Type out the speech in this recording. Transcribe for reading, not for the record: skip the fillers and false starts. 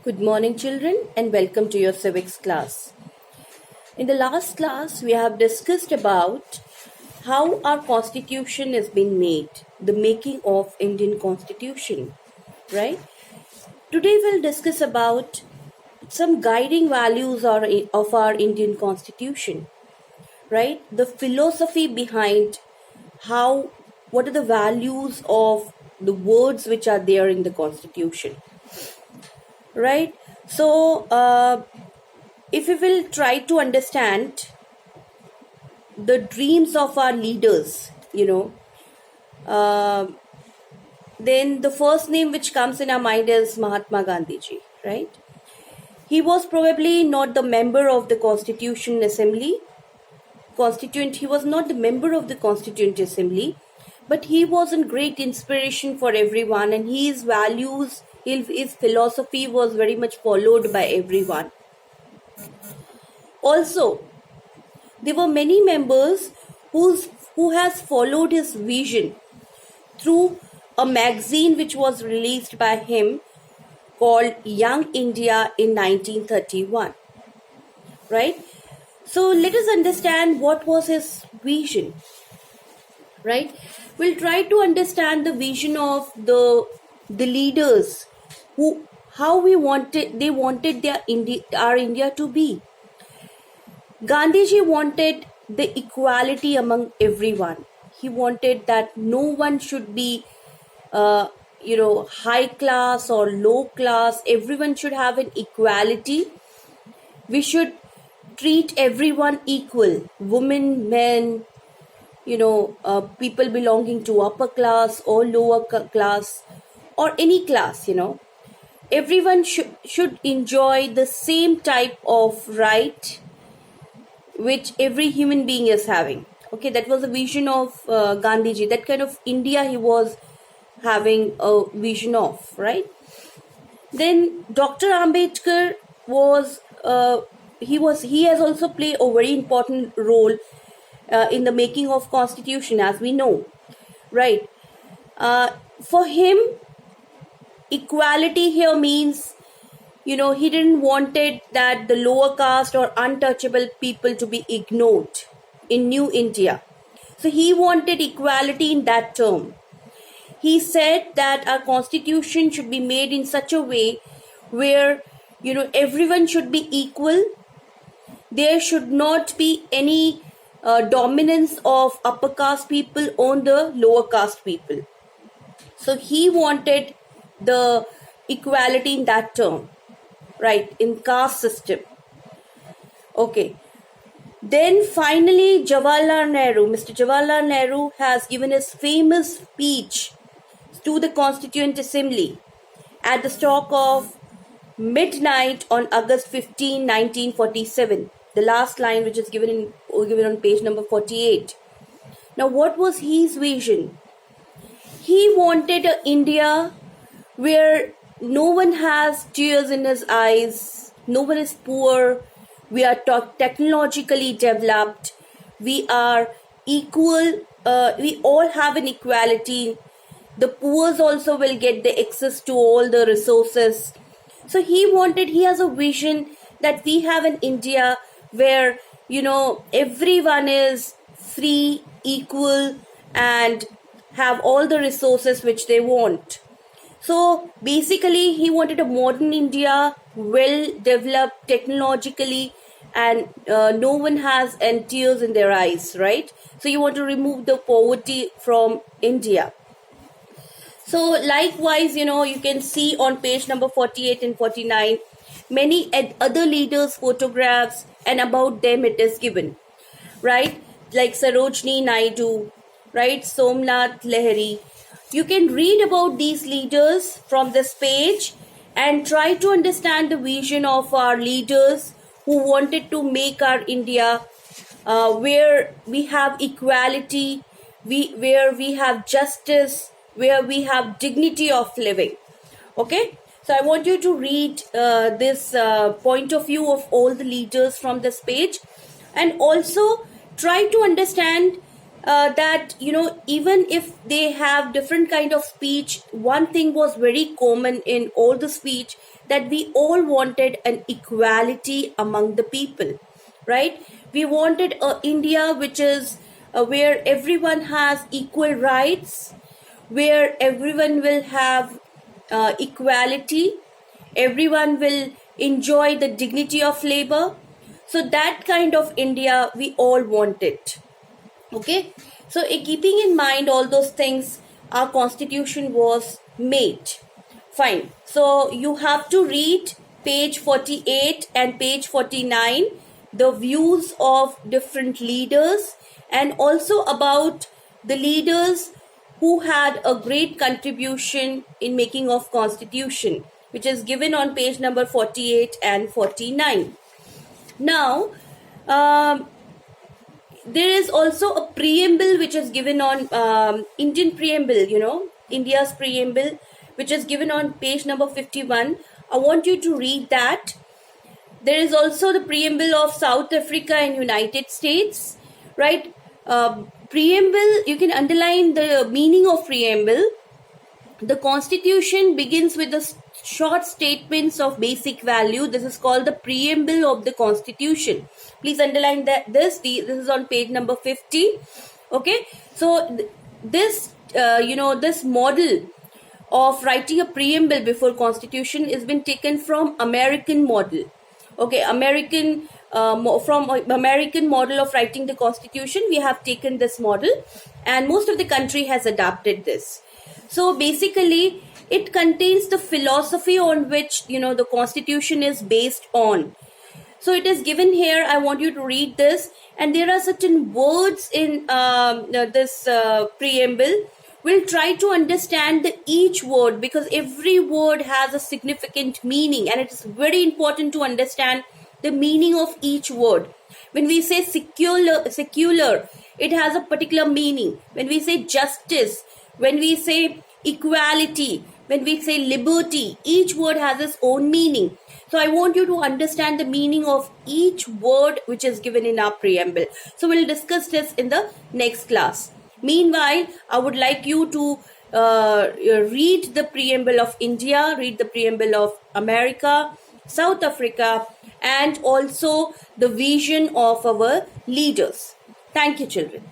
Good morning, children, and welcome to your civics class. In the last class, we have discussed about how our constitution has been made, the making of Indian constitution, right? Today, we'll discuss about some guiding values of our Indian constitution, right? The philosophy behind what are the values of the words which are there in the constitution, right? So, if we will try to understand the dreams of our leaders, then the first name which comes in our mind is Mahatma Gandhi ji, right? He was probably not the member of the Constituent Assembly, he was not the member of the Constituent Assembly, but he was a great inspiration for everyone, and his values, his philosophy was very much followed by everyone. Also, there were many members who has followed his vision through a magazine which was released by him called Young India in 1931, right? So let us understand what was his vision, right? We'll try to understand the vision of the leaders how they wanted our India to be. Gandhiji wanted the equality among everyone. He wanted that no one should be, high class or low class. Everyone should have an equality. We should treat everyone equal. Women, men, people belonging to upper class or lower class or any class, Everyone should enjoy the same type of right which every human being is having. Okay, that was a vision of Gandhiji. That kind of India he was having a vision of, right? Then Dr. Ambedkar he has also played a very important role in the making of constitution, as we know, right? For him, equality here means, he didn't wanted that the lower caste or untouchable people to be ignored in New India. So he wanted equality in that term. He said that our constitution should be made in such a way where, everyone should be equal. There should not be any dominance of upper caste people on the lower caste people. So he wanted the equality in that term, right, in caste system. Okay. Then finally, Mr. Jawaharlal Nehru has given his famous speech to the Constituent Assembly at the stroke of midnight on August 15, 1947. The last line, which is given on page number 48. Now, what was his vision? He wanted an India where no one has tears in his eyes, no one is poor, we are technologically developed, we are equal, we all have an equality, the poor also will get the access to all the resources. So he has a vision that we have an India where, everyone is free, equal, and have all the resources which they want. So basically, he wanted a modern India, well developed technologically, and no one has tears in their eyes, right? So you want to remove the poverty from India. So likewise, you can see on page number 48 and 49, many other leaders' photographs, and about them it is given, right? Like Sarojini Naidu, right? Somnath Lahiri. You can read about these leaders from this page and try to understand the vision of our leaders who wanted to make our India where we have equality, where we have justice, where we have dignity of living. Okay, so I want you to read this point of view of all the leaders from this page, and also try to understand that, even if they have different kind of speech, one thing was very common in all the speech, that we all wanted an equality among the people, right? We wanted a India which is where everyone has equal rights, where everyone will have equality, everyone will enjoy the dignity of labor. So that kind of India we all wanted. Okay, so keeping in mind all those things, our constitution was made. Fine. So you have to read page 48 and page 49, the views of different leaders, and also about the leaders who had a great contribution in making of constitution, which is given on page number 48 and 49. Now, there is also a preamble which is given on Indian preamble, India's preamble, which is given on page number 51. I want you to read that. There is also the preamble of South Africa and United States, right? Preamble, you can underline the meaning of preamble. The constitution begins with the short statements of basic value. This is called the preamble of the constitution. Please underline that this is on page number 50. Okay, so this this model of writing a preamble before constitution has been taken from American model. Okay, from American model of writing the constitution, we have taken this model, and most of the country has adapted this. So basically, it contains the philosophy on which the constitution is based on. So it is given here. I want you to read this, and there are certain words in this preamble. We'll try to understand each word, because every word has a significant meaning, and it is very important to understand the meaning of each word. When we say secular, it has a particular meaning. When we say justice, when we say equality, when we say liberty, each word has its own meaning. So I want you to understand the meaning of each word which is given in our preamble. So we'll discuss this in the next class. Meanwhile, I would like you to read the preamble of India, read the preamble of America, South Africa, and also the vision of our leaders. Thank you, children.